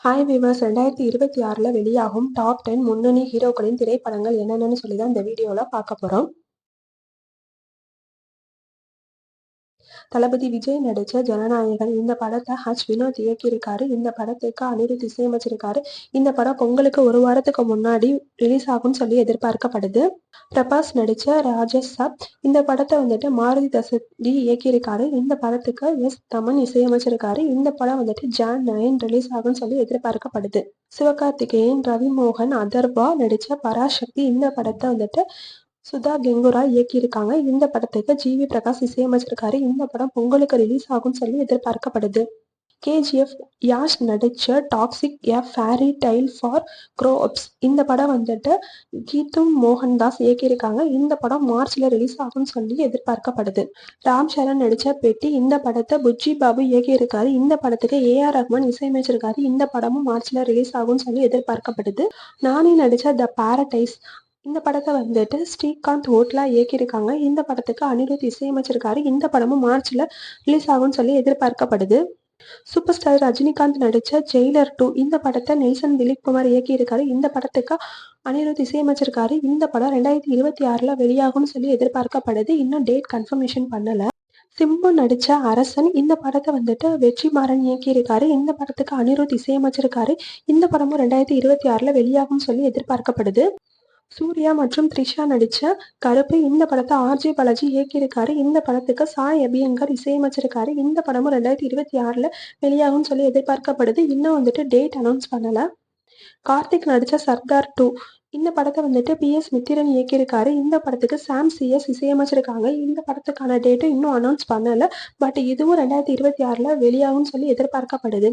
Hi viewers, 2026 வெளியாகும் top 10 முன்னணி ஹீரோக்களின் திரைப்படங்கள் என்னென்னு சொல்லி தான் இந்த வீடியோவில் பார்க்க போகிறோம். தளபதி விஜய் நடித்த ஜனநாயகன் இந்த படத்தை வினோத் இயக்கியிருக்காரு. இந்த படத்துக்கு அனிருத் இசையமைச்சிருக்காரு. இந்த படம் பொங்கலுக்கு ஒரு வாரத்துக்கு முன்னாடி ரிலீஸ் ஆகும்னு சொல்லி எதிர்பார்க்கப்படுது. பிரபாஸ் நடித்த ராஜசாப் இந்த படத்தை மாருதி தசதி இயக்கியிருக்காரு. இந்த படத்துக்கு தமன் இசையமைச்சிருக்காரு. இந்த படம் Jan 9 ரிலீஸ் ஆகும்னு சொல்லி எதிர்பார்க்கப்படுது. சிவகார்த்திகேயன், ரவிமோகன், அதர்வா நடித்த பராசக்தி இந்த படத்தை சுதா கெங்குராய் இயக்கியிருக்காங்க. இந்த படத்துக்கு ஜி.வி. பிரகாஷ் இசையமைச்சிருக்காரு. இந்த படம் பொங்கலுக்கு ரிலீஸ் ஆகும்னு சொல்லி எதிர்பார்க்கப்படுது. KGF யாஷ் நடிச்ச toxic a fairy tale for grownups இந்த படம் கீது மோகன்தாஸ் இயக்கியிருக்காங்க. இந்த படம் மார்ச்ல ரிலீஸ் ஆகும்னு சொல்லி எதிர்பார்க்கப்படுது. ராம் சரண் நடிச்ச பெட்டி இந்த படத்தை புஜ்ஜி பாபு இயக்கியிருக்காரு. இந்த படத்துக்கு A.R. ரஹ்மான் இசையமைச்சிருக்காரு. இந்த படமும் மார்ச்ல ரிலீஸ் ஆகும்னு சொல்லி எதிர்பார்க்கப்படுது. நானி நடிச்ச த பாரடைஸ் இந்த படத்தை ஸ்ரீகாந்த் ஓட்லா இயக்கியிருக்காங்க. இந்த படத்துக்கு அனிருத் இசையமைச்சிருக்காரு. இந்த படமும் மார்ச்ல ரிலீஸ் ஆகும்னு சொல்லி எதிர்பார்க்கப்படுது. சூப்பர் ஸ்டார் ரஜினிகாந்த் நடிச்ச ஜெயிலர் 2 இந்த படத்தை நெல்சன் திலீப்குமார் இயக்கியிருக்காரு. இந்த படத்துக்கு அனிருத் இசையமைச்சிருக்காரு. இந்த படம் 2026 வெளியாகும்னு சொல்லி எதிர்பார்க்கப்படுது. இன்னும் டேட் கன்ஃபர்மேஷன் பண்ணல. சிம்பு நடிச்ச அரசன் இந்த படத்தை வெற்றிமாறன் இயக்கியிருக்காரு. இந்த படத்துக்கு அனிருத் இசையமைச்சிருக்காரு. இந்த படமும் 2026 வெளியாகும்னு சொல்லி எதிர்பார்க்கப்படுது. சூர்யா மற்றும் த்ரிஷா நடிச்ச கருப்பு இந்த படத்தை R.J. பாலாஜி இயக்கியிருக்காரு. இந்த படத்துக்கு சாய் அபியங்கர் இசையமைச்சிருக்காரு. இந்த படமும் 2026 வெளியாகும்னு சொல்லி எதிர்பார்க்கப்படுது. இன்னும் டேட் அனௌன்ஸ் பண்ணல. கார்த்திக் நடிச்ச சர்தார் 2 இந்த படத்தை P.S. மித்திரன் இயக்கியிருக்காரு. இந்த படத்துக்கு சாம் CS இசையமைச்சிருக்காங்க. இந்த படத்துக்கான டேட்டு இன்னும் அனௌன்ஸ் பண்ணல. பட் இதுவும் 2026 வெளியாகும்னு சொல்லி எதிர்பார்க்கப்படுது.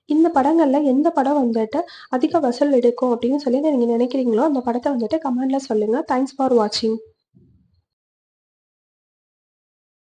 இந்த படங்கள்ல எந்த படம் அதிக வசூல் எடுக்கும் அப்படின்னு சொல்லி நீங்க நினைக்கிறீங்களோ அந்த படத்தை கமெண்ட்ல சொல்லுங்க. தேங்க்ஸ் ஃபார் வாட்சிங்.